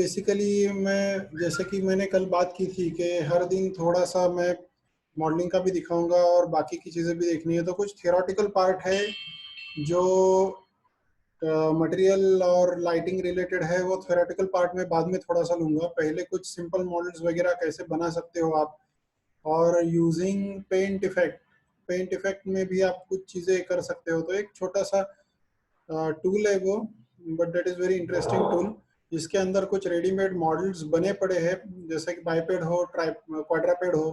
Basically मैं जैसे कि मैंने कल बात की थी कि हर दिन थोड़ा सा मैं मॉडलिंग का भी दिखाऊंगा और बाकी की चीज़ें भी देखनी है, तो कुछ थियोरेटिकल पार्ट है जो मटेरियल और लाइटिंग रिलेटेड है, वो थियोरेटिकल पार्ट में बाद में थोड़ा सा लूंगा। पहले कुछ सिंपल मॉडल्स वगैरह कैसे बना सकते हो आप, और यूजिंग पेंट इफेक्ट में भी आप कुछ चीज़ें कर सकते हो। तो एक छोटा सा टूल है वो, but that is very interesting tool, जिसके अंदर कुछ रेडीमेड मॉडल्स बने पड़े हैं, जैसे कि बाइपेड हो, क्वाड्रापेड हो,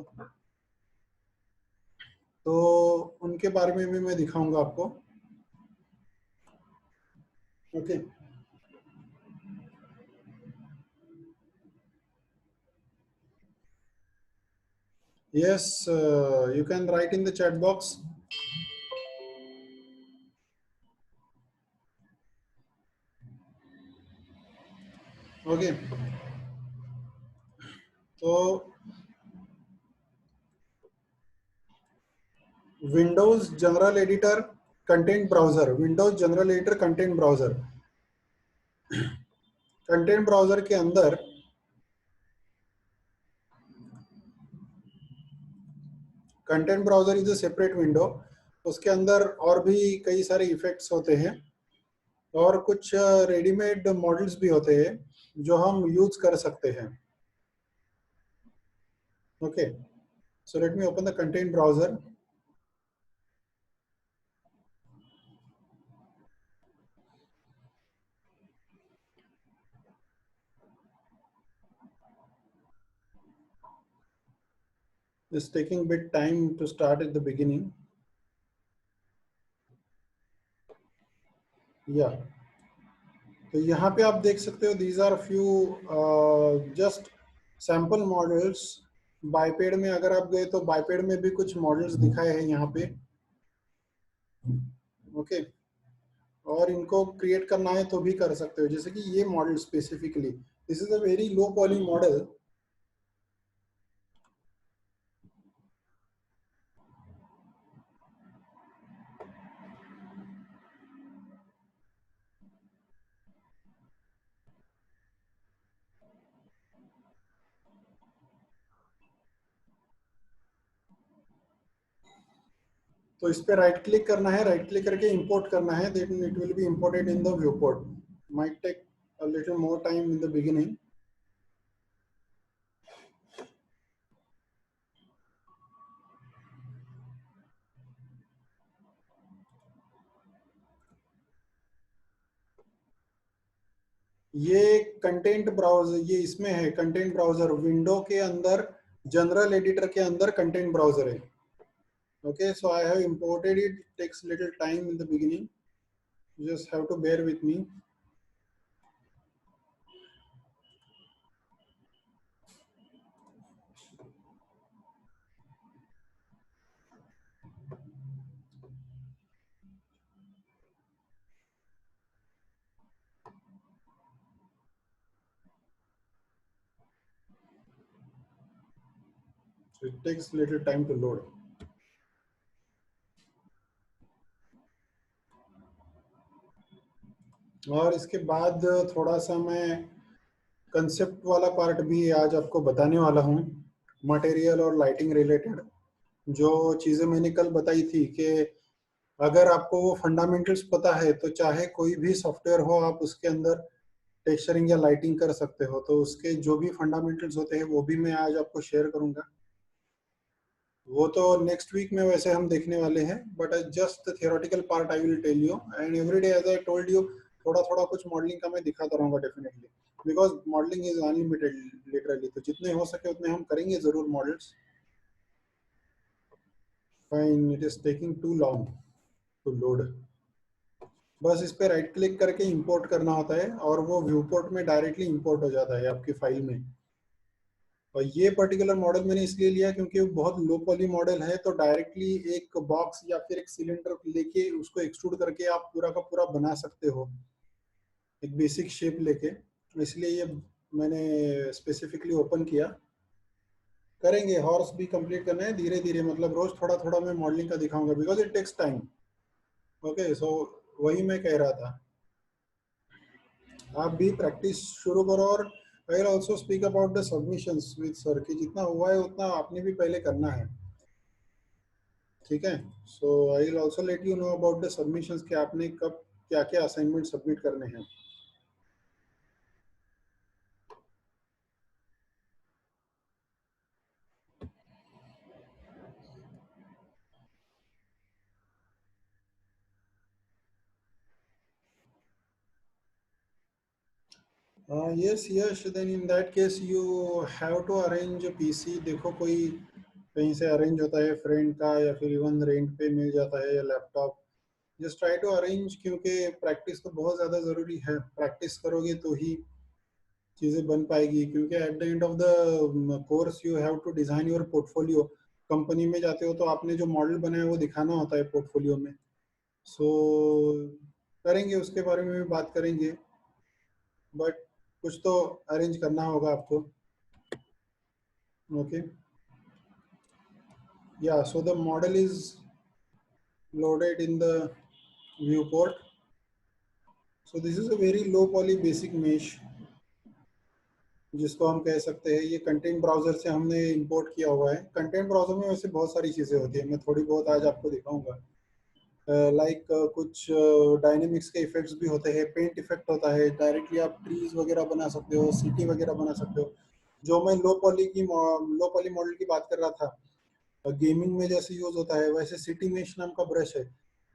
तो उनके बारे में भी मैं दिखाऊंगा आपको। Okay, yes, you can write in the chat box. Okay, तो windows general editor content browser, windows general editor content browser, content browser के अंदर content browser is a separate window. उसके अंदर और भी कई सारे इफेक्ट्स होते हैं और कुछ रेडीमेड मॉडल्स भी होते हैं जो हम यूज कर सकते हैं। Okay, so let me open the content browser. It's taking a bit time to start at the beginning. या तो यहाँ पे आप देख सकते हो, these are few just sample models. Biped में अगर आप गए तो बाइपेड में भी कुछ मॉडल्स दिखाए हैं यहाँ पे। ओके, और इनको क्रिएट करना है तो भी कर सकते हो, जैसे कि ये model specifically, this is a very low poly model. तो इस पे राइट क्लिक करना है, राइट क्लिक करके इंपोर्ट करना है, then it will be imported in the view port. Might take a little more time in the beginning. ये content browser, ये इसमें है कंटेंट ब्राउजर, विंडो के अंदर जनरल एडिटर के अंदर कंटेंट ब्राउजर है। Okay, so I have imported it, takes little time in the beginning, just have to bear with me. So it takes little time to load. और इसके बाद थोड़ा सा मैं कंसेप्ट वाला पार्ट भी आज आपको बताने वाला हूँ, मटेरियल और लाइटिंग रिलेटेड। जो चीज़ें मैंने कल बताई थी कि अगर आपको वो फंडामेंटल्स पता है तो चाहे कोई भी सॉफ्टवेयर हो आप उसके अंदर टेक्सचरिंग या लाइटिंग कर सकते हो। तो उसके जो भी फंडामेंटल्स होते हैं वो भी मैं आज आपको शेयर करूंगा। वो तो नेक्स्ट वीक में वैसे हम देखने वाले हैं, but just theoretical part I will tell you, and every day as I told you थोड़ा थोड़ा कुछ मॉडलिंग का मैं दिखाता रहूंगा definitely, because modelling is unlimited literally. तो जितने हो सके उतने हम करेंगे जरूर models. Fine, it is taking too long to load. बस इस पे राइट क्लिक करके इंपोर्ट करना होता है और वो व्यू पोर्ट में डायरेक्टली इंपोर्ट हो जाता है आपकी फाइल में। और ये पर्टिकुलर मॉडल मैंने इसलिए लिया क्योंकि वो बहुत लो पॉली मॉडल है, तो डायरेक्टली एक बॉक्स या फिर एक सिलेंडर लेके उसको एक्सट्रूड करके आप पूरा का पूरा बना सकते हो, एक बेसिक शेप लेके। इसलिए ये मैंने स्पेसिफिकली ओपन किया। करेंगे, हॉर्स भी कंप्लीट करना है धीरे धीरे, मतलब रोज थोड़ा थोड़ा मैं मॉडलिंग का दिखाऊंगा, because it takes time. Okay, so वही मैं कह रहा था, आप भी प्रैक्टिस शुरू करो और आई will also speak about the submissions with sir कि जितना हुआ है उतना आपने भी पहले करना है, ठीक है। So I will also let you know about the submissions कि आपने कब क्या क्या असाइनमेंट सबमिट करने हैं। Yes yes, then in that case you have to arrange PC. देखो कोई कहीं से अरेंज होता है फ्रेंड का, या फिर इवन रेंट पे मिल जाता है, या laptop. Just try to arrange, क्योंकि प्रैक्टिस तो बहुत ज़्यादा ज़रूरी है। प्रैक्टिस करोगे तो ही चीज़ें बन पाएगी, क्योंकि at the end of the course you have to design your portfolio. Company में जाते हो तो आपने जो मॉडल बनाया है वो दिखाना होता है पोर्टफोलियो में। सो करेंगे, उसके बारे में भी बात करेंगे, बट कुछ तो अरेंज करना होगा आपको। Okay, yeah, so the model is loaded in the viewport. So this is a very low poly basic mesh, जिसको हम कह सकते हैं ये कंटेंट ब्राउजर से हमने इंपोर्ट किया हुआ है। कंटेंट ब्राउजर में वैसे बहुत सारी चीज़ें होती है, मैं थोड़ी बहुत आज आपको दिखाऊंगा। लाइक कुछ डायनेमिक्स के इफेक्ट्स भी होते हैं, पेंट इफेक्ट होता है, डायरेक्टली आप ट्रीज वगैरह बना सकते हो, सिटी वगैरह बना सकते हो। जो मैं लो पॉली मॉडल की बात कर रहा था, गेमिंग में जैसे यूज होता है, वैसे सिटी मेश नाम का ब्रश है।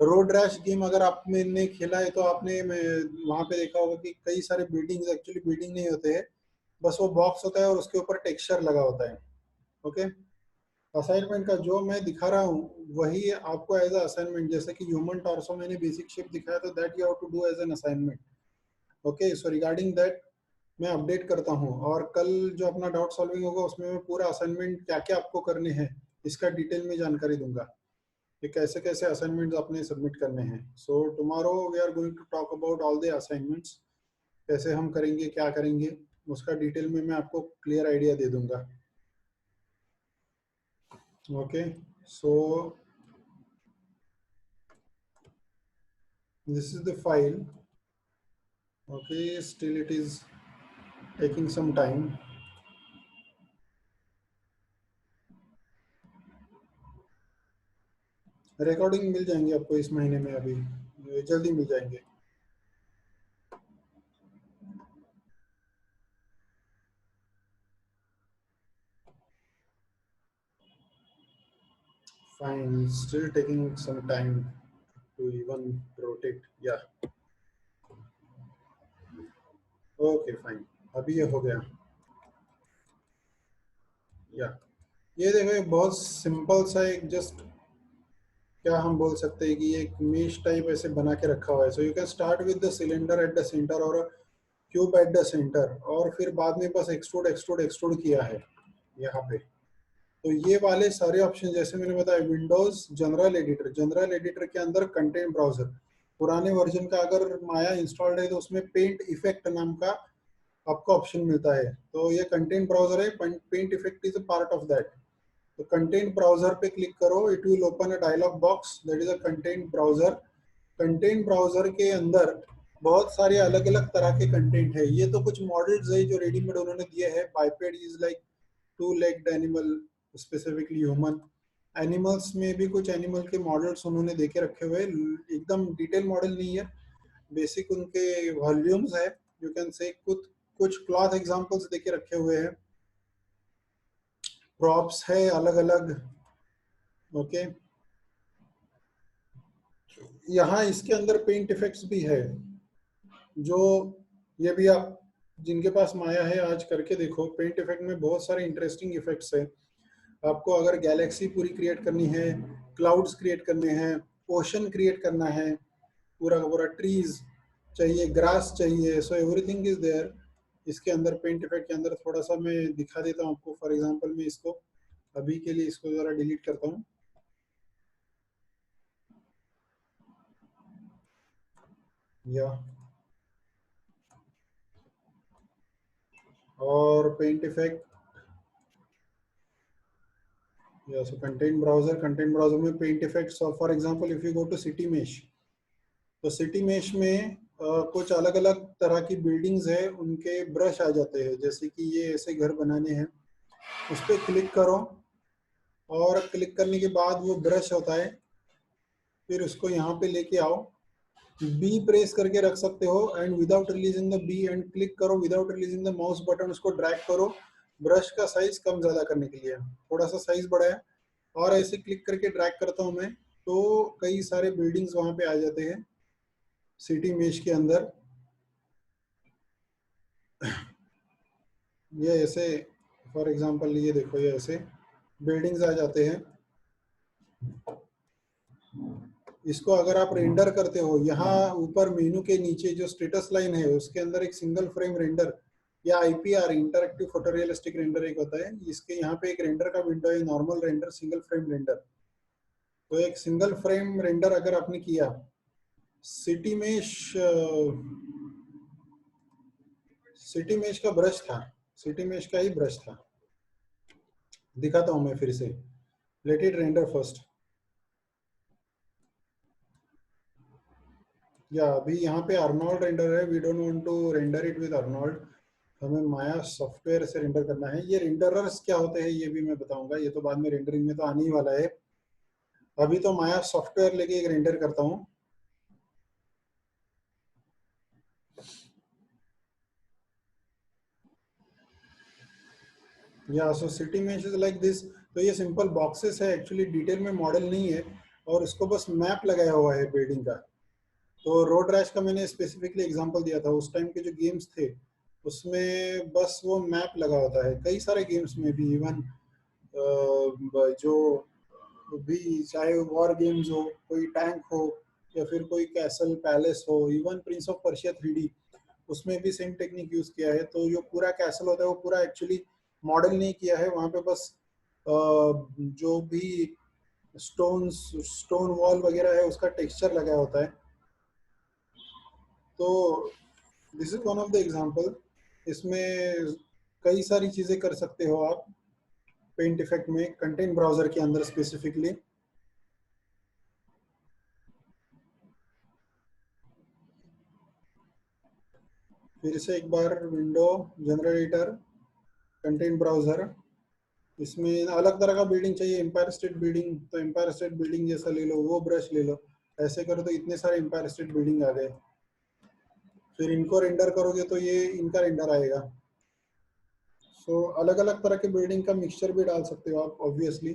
रोड रैश गेम अगर आपने खेला है तो आपने वहां पे देखा होगा कि कई सारे बिल्डिंग्स एक्चुअली बिल्डिंग नहीं होते हैं, बस वो बॉक्स होता है और उसके ऊपर टेक्सचर लगा होता है। ओके, असाइनमेंट का जो मैं दिखा रहा हूँ वही आपको एज अ असाइनमेंट, जैसे कि ह्यूमन टॉर्सो मैंने बेसिक शेप दिखाया, तो that you have to do as an assignment. Okay, so regarding that मैं अपडेट करता हूँ, और कल जो अपना डाउट सॉल्विंग होगा उसमें मैं पूरा असाइनमेंट क्या क्या आपको करने हैं इसका डिटेल में जानकारी दूंगा कि कैसे कैसे असाइनमेंट्स आपने सबमिट करने हैं। So tomorrow we are going to talk about all the assignments, कैसे हम करेंगे, क्या करेंगे, उसका डिटेल में मैं आपको क्लियर आइडिया दे दूंगा। Okay, so this is the file. Okay, still it is taking some time. Recording मिल जाएंगे आपको इस महीने में, अभी जल्दी मिल जाएंगे। Fine, still taking some time to even rotate. Yeah, okay, fine. अभी ये हो गया। या ये देखो, ये बहुत सिंपल सा एक जस्ट क्या हम बोल सकते हैं कि ये एक मेश टाइप ऐसे बना के रखा हुआ है। सो you can start with the cylinder at the centre और क्यूब एट द सेंटर, और फिर बाद में बस एक्सट्रूड एक्सट्रूड एक्सट्रूड किया है यहाँ पे। तो ये वाले सारे ऑप्शन जैसे मैंने बताया, Windows general editor, general editor के अंदर कंटेंट ब्राउजर, पुराने वर्जन का अगर माया इंस्टॉल्ड है तो उसमें पेंट इफेक्ट नाम का आपको ऑप्शन मिलता है। तो ये कंटेंट ब्राउजर है, paint effect is a part of that. तो कंटेंट ब्राउजर पे क्लिक करो, it will open a dialog box, that is a content browser. Content browser के अंदर बहुत सारे अलग अलग तरह के कंटेंट है। ये तो कुछ मॉडल्स है जो रेडीमेड उन्होंने दिए हैं। Biped is like two legged animal, specifically human. Animals में भी कुछ एनिमल के मॉडल्स उन्होंने देके रखे हुए हैं, एकदम डिटेल मॉडल नहीं है, बेसिक उनके वॉल्यूम्स है, यू कैन से। कुछ कुछ क्लॉथ एग्जांपल्स देके रखे हुए हैं, प्रॉप्स है अलग अलग। ओके, यहाँ इसके अंदर पेंट इफेक्ट्स भी है, जो ये भी आप जिनके पास माया है आज करके देखो। पेंट इफेक्ट में बहुत सारे इंटरेस्टिंग इफेक्ट्स है। आपको अगर गैलेक्सी पूरी क्रिएट करनी है, क्लाउड्स क्रिएट करने हैं, ओशन क्रिएट करना है, पूरा का पूरा ट्रीज चाहिए, ग्रास चाहिए, सो एवरीथिंग इज देयर इसके अंदर। पेंट इफेक्ट के अंदर थोड़ा सा मैं दिखा देता हूँ आपको। फॉर एग्जांपल मैं इसको अभी के लिए इसको जरा डिलीट करता हूँ। या और पेंट इफेक्ट, या सो कंटेंट ब्राउजर में paint effects. For example if you go to city mesh, तो सिटी मेश में कुछ अलग अलग तरह की बिल्डिंग्स है, उनके ब्रश आ जाते हैं। जैसे कि ये ऐसे घर बनाने हैं, उस पर क्लिक करो और क्लिक करने के बाद वो ब्रश होता है, फिर उसको यहाँ पे लेके आओ, बी प्रेस करके रख सकते हो and without releasing the B and click करो, without releasing the mouse button उसको ड्रैग करो ब्रश का साइज कम ज्यादा करने के लिए। थोड़ा सा साइज बड़ा है और ऐसे क्लिक करके ड्रैग करता हूँ मैं, तो कई सारे बिल्डिंग्स वहां पे आ जाते हैं सिटी मेश के अंदर। ये ऐसे फॉर एग्जांपल ये देखो, ये ऐसे बिल्डिंग्स आ जाते हैं। इसको अगर आप रेंडर करते हो, यहाँ ऊपर मेनू के नीचे जो स्टेटस लाइन है उसके अंदर एक सिंगल फ्रेम रेंडर या आईपीआर इंटरएक्टिव फोटोरियलिस्टिक रेंडर एक होता है, इसके यहाँ पे एक रेंडर का विंडो है, normal render, single frame render. तो एक सिंगल फ्रेम रेंडर अगर आपने किया, सिटी मेश, सिटी मेश का ब्रश था, सिटी मेश का ही ब्रश था, दिखाता हूं मैं फिर से। Let it render first. या अभी यहाँ पे अर्नोल्ड रेंडर है, we don't want to render it with Arnold, हमें माया सॉफ्टवेयर से रेंडर करना है। ये रेंडरर्स क्या होते हैं ये भी मैं बताऊंगा, ये तो बाद में रेंडरिंग में तो आने ही वाला है। अभी तो माया सॉफ्टवेयर लेके एक रेंडर करता हूँ। या so city mesh is like this. तो ये सिंपल बॉक्सेस है, एक्चुअली डिटेल में मॉडल नहीं है, और इसको बस मैप लगाया हुआ है बिल्डिंग का। तो रोड रैश का मैंने स्पेसिफिकली एग्जांपल दिया था, उस टाइम के जो गेम्स थे उसमें बस वो मैप लगा होता है। कई सारे गेम्स में भी, इवन जो भी, चाहे वॉर गेम्स हो, कोई टैंक हो, या फिर कोई कैसल पैलेस हो, even Prince of Persia 3D, उसमें भी सेम टेक्निक यूज किया है। तो जो पूरा कैसल होता है वो पूरा एक्चुअली मॉडल नहीं किया है, वहां पे बस जो भी स्टोन वॉल वगैरह है उसका टेक्सचर लगा होता है। तो this is one of the example. इसमें कई सारी चीजें कर सकते हो आप पेंट इफेक्ट में, कंटेंट ब्राउजर के अंदर स्पेसिफिकली। फिर से एक बार window, general editor, content browser. इसमें अलग तरह का बिल्डिंग चाहिए, एम्पायर स्टेट बिल्डिंग, तो एम्पायर स्टेट बिल्डिंग जैसा ले लो, वो ब्रश ले लो। ऐसे करो तो इतने सारे एम्पायर स्टेट बिल्डिंग आ गए। फिर इनको रेंडर करोगे तो ये इनका रेंडर आएगा। सो अलग अलग तरह के बिल्डिंग का मिक्सचर भी डाल सकते हो आप ऑब्वियसली,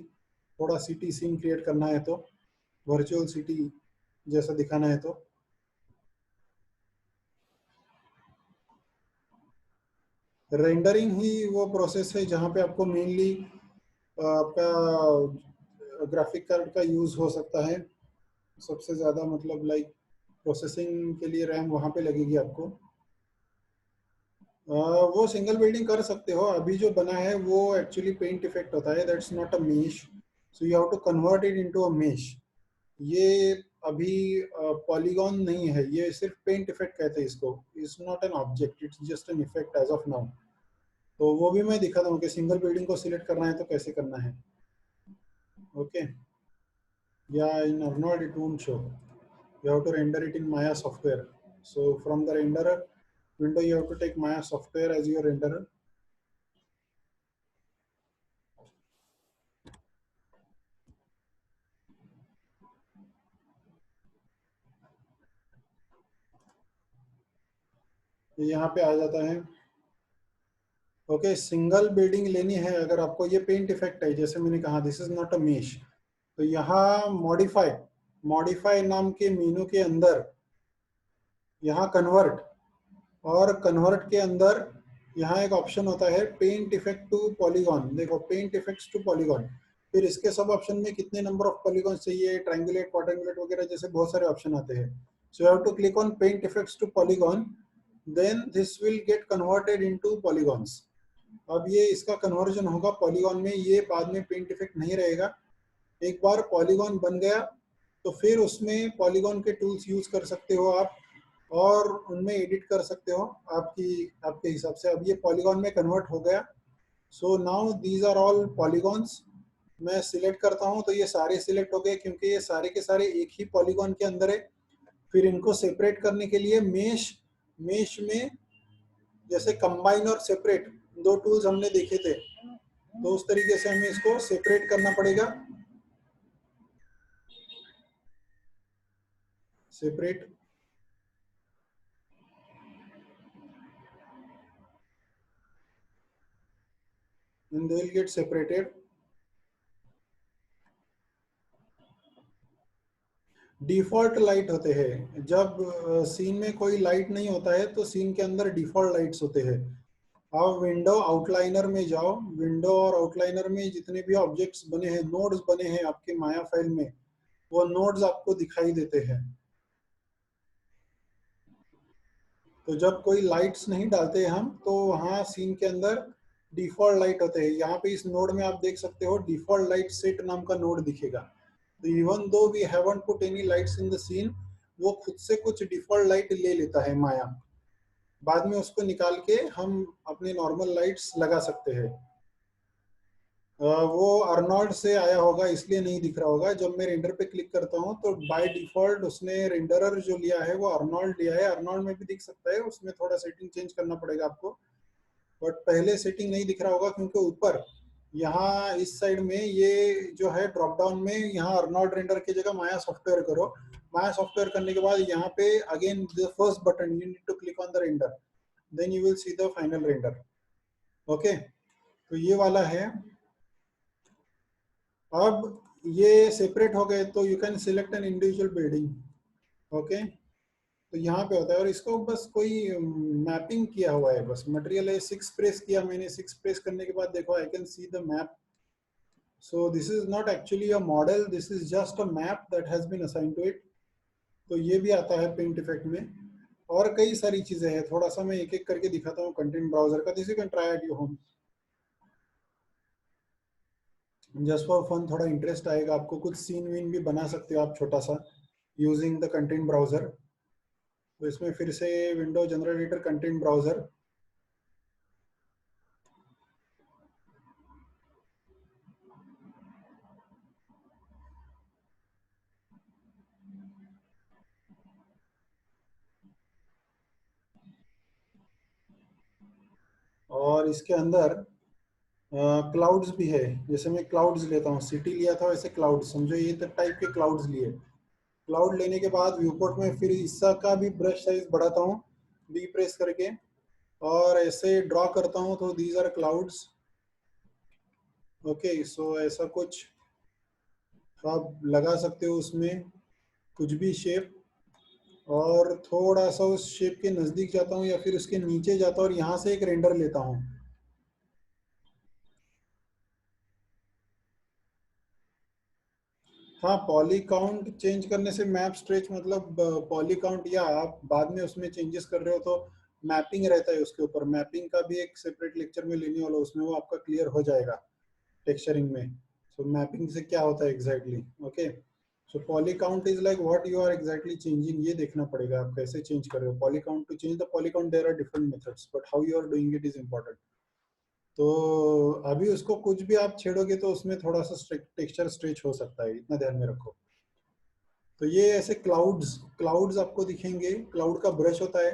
थोड़ा सिटी सीन क्रिएट करना है तो, वर्चुअल सिटी जैसा दिखाना है तो। रेंडरिंग ही वो प्रोसेस है जहाँ पे आपको मेनली आपका ग्राफिक कार्ड का यूज हो सकता है सबसे ज्यादा, मतलब लाइक प्रोसेसिंग के लिए रैम वहाँ पे लगेगी आपको। वो सिंगल बिल्डिंग कर सकते हो। अभी जो बना है वो एक्चुअली पेंट इफेक्ट होता है, that's not a mesh, so you have to convert it into a mesh. ये अभी पॉलीगॉन नहीं है, ये सिर्फ पेंट इफेक्ट कहते हैं इसको, it's not an object, it's just an effect as of now. तो वो भी मैं दिखाता हूँ कि सिंगल बिल्डिंग को सिलेक्ट करना है तो कैसे करना है। ओके, या इन Arnold it won't show, you have to render it in Maya software. So from the renderer window you have to take Maya software as your renderer. ये यहाँ पे आ जाता है। ओके, सिंगल बिल्डिंग लेनी है अगर आपको, ये पेंट इफेक्ट है जैसे मैंने कहा, this is not a mesh. तो यहाँ मॉडिफाई, मॉडिफाई नाम के मेनू के अंदर यहाँ कन्वर्ट, और कन्वर्ट के अंदर यहाँ एक ऑप्शन होता है पेंट इफेक्ट टू पॉलीगॉन। देखो, पेंट इफेक्ट्स टू पॉलीगॉन, फिर इसके सब ऑप्शन में कितने नंबर ऑफ पॉलीगॉन चाहिए, ट्रायंगुलेट, क्वाड्रेंगुलेट वगैरह जैसे बहुत सारे ऑप्शन आते हैं। So you have to click on paint effects to polygon, then this will get converted into polygons. अब ये इसका कन्वर्जन होगा पॉलीगॉन में, ये बाद में पेंट इफेक्ट नहीं रहेगा। एक बार पॉलीगॉन बन गया तो फिर उसमें पॉलीगॉन के टूल्स यूज कर सकते हो आप, और उनमें एडिट कर सकते हो आपके हिसाब से। अब ये पॉलीगॉन में कन्वर्ट हो गया। So now these are all polygons. मैं सिलेक्ट करता हूँ तो ये सारे सिलेक्ट हो गए, क्योंकि ये सारे के सारे एक ही पॉलीगॉन के अंदर है। फिर इनको सेपरेट करने के लिए मेश मेश में जैसे कंबाइन और सेपरेट दो टूल्स हमने देखे थे, तो उस तरीके से हमें इसको सेपरेट करना पड़ेगा। Separate and they will get separated। Default light होते हैं, जब सीन में कोई लाइट नहीं होता है तो सीन के अंदर डिफॉल्ट लाइट्स होते हैं। आप विंडो आउटलाइनर में जाओ, विंडो और आउटलाइनर में जितने भी ऑब्जेक्ट्स बने हैं, नोड्स बने हैं आपके माया फाइल में, वो नोड्स आपको दिखाई देते हैं। तो जब कोई लाइट्स नहीं डालते हम, तो वहाँ सीन के अंदर डिफॉल्ट लाइट होते हैं। यहाँ पे इस नोड में आप देख सकते हो डिफॉल्ट लाइट सेट नाम का नोड दिखेगा। तो even though we haven't put any lights in the scene, वो खुद से कुछ डिफॉल्ट लाइट ले लेता है माया। बाद में उसको निकाल के हम अपने नॉर्मल लाइट्स लगा सकते हैं। वो अर्नोल्ड से आया होगा इसलिए नहीं दिख रहा होगा। जब मैं रेंडर पे क्लिक करता हूँ तो बाय डिफॉल्ट उसने रेंडरर जो लिया है वो अर्नोल्ड लिया है। अर्नोल्ड में भी दिख सकता है, उसमें थोड़ा सेटिंग चेंज करना पड़ेगा आपको, बट पहले सेटिंग नहीं दिख रहा होगा क्योंकि ऊपर यहाँ इस साइड में ये जो है ड्रॉप डाउन में यहाँ अर्नोल्ड रेंडर की जगह माया सॉफ्टवेयर करो। माया सॉफ्टवेयर करने के बाद यहाँ पे again the first button you need to click on the render, then you will see the final render. Okay, तो ये वाला है। अब ये सेपरेट हो गए तो you can select an individual building. Okay, तो यहाँ पे होता है और इसको बस कोई मैपिंग किया हुआ है। बस मटेरियल है, 6 प्रेस किया मैंने, 6 प्रेस करने के बाद देखो I can see the map. So this is not actually a model, this is just a map that has been assign to it. तो ये भी आता है पेंट इफेक्ट में। और कई सारी चीजें हैं, थोड़ा सा मैं एक एक करके दिखाता हूँ कंटेंट ब्राउजर का। This you can try at your home just for fun, थोड़ा इंटरेस्ट आएगा आपको। कुछ सीन वीन भी बना सकते हो आप छोटा सा यूजिंग द कंटेंट ब्राउजर। तो इसमें फिर से विंडो जनरेटर कंटेंट ब्राउजर, और इसके अंदर क्लाउड्स भी है। जैसे मैं क्लाउड्स लेता हूँ, सिटी लिया था वैसे क्लाउड समझो, ये टाइप के क्लाउड्स लिए। क्लाउड लेने के बाद व्यू पोर्ट में फिर इसका का भी ब्रश साइज बढ़ाता हूँ बी प्रेस करके, और ऐसे ड्रॉ करता हूँ तो दीज आर क्लाउड्स। ओके, सो ऐसा कुछ आप लगा सकते हो उसमें कुछ भी शेप। और थोड़ा सा उस शेप के नज़दीक जाता हूँ या फिर उसके नीचे जाता हूँ और यहाँ से एक रेंडर लेता हूँ। हाँ, पॉली काउंट चेंज करने से मैप स्ट्रेच मतलब पॉली काउंट, या आप बाद में उसमें चेंजेस कर रहे हो तो मैपिंग रहता है उसके ऊपर। मैपिंग का भी एक सेपरेट लेक्चर में लेने वाला, उसमें वो आपका क्लियर हो जाएगा टेक्सचरिंग में। सो मैपिंग से क्या होता है exactly. Okay, so poly count is like what you are exactly changing, ये देखना पड़ेगा आप कैसे चेंज कर रहे हो poly count. To change the poly count there are different methods, but how you are doing it is important. तो अभी उसको कुछ भी आप छेड़ोगे तो उसमें थोड़ा सा टेक्सचर स्ट्रेच हो सकता है, इतना ध्यान में रखो। तो ये ऐसे क्लाउड्स क्लाउड्स आपको दिखेंगे, क्लाउड का ब्रश होता है।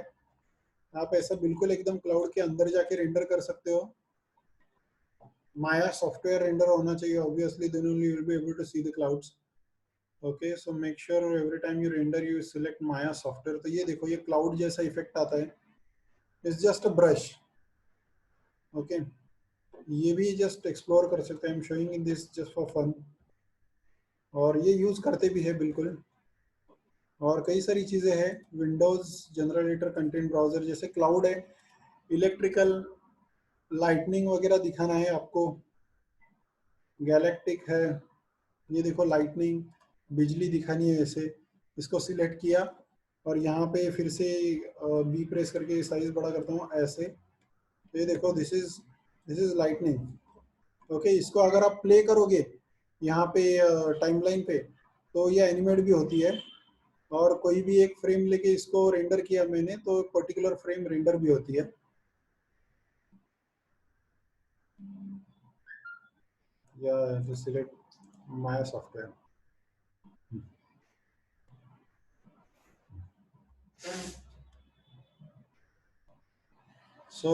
आप ऐसा बिल्कुल एकदम क्लाउड के अंदर जाके रेंडर कर सकते हो। माया सॉफ्टवेयर रेंडर होना चाहिए obviously, then only you will be able to see the clouds. Okay, so make sure every time you render you select Maya software. तो ये देखो, ये क्लाउड जैसा इफेक्ट आता है, it's just a brush. Okay, ये भी जस्ट एक्सप्लोर कर सकते हैं, I am showing in this just for fun, और ये यूज करते भी है बिल्कुल। और कई सारी चीजें हैं, विंडोज जनरेटर कंटेंट ब्राउजर, जैसे क्लाउड है, इलेक्ट्रिकल लाइटनिंग वगैरह दिखाना है आपको, गैलेक्टिक है। ये देखो लाइटनिंग, बिजली दिखानी है ऐसे। इसको सिलेक्ट किया और यहाँ पे फिर से बी प्रेस करके साइज बड़ा करता हूँ ऐसे। तो ये देखो, दिस इज लाइटनिंग। ओके, इसको अगर आप प्ले करोगे यहाँ पे टाइमलाइन पे तो ये एनिमेट भी होती है। और कोई भी एक फ्रेम लेके इसको रेंडर किया मैंने तो पर्टिकुलर फ्रेम रेंडर भी होती है। या जो सिलेक्ट माया सॉफ्टवेयर, सो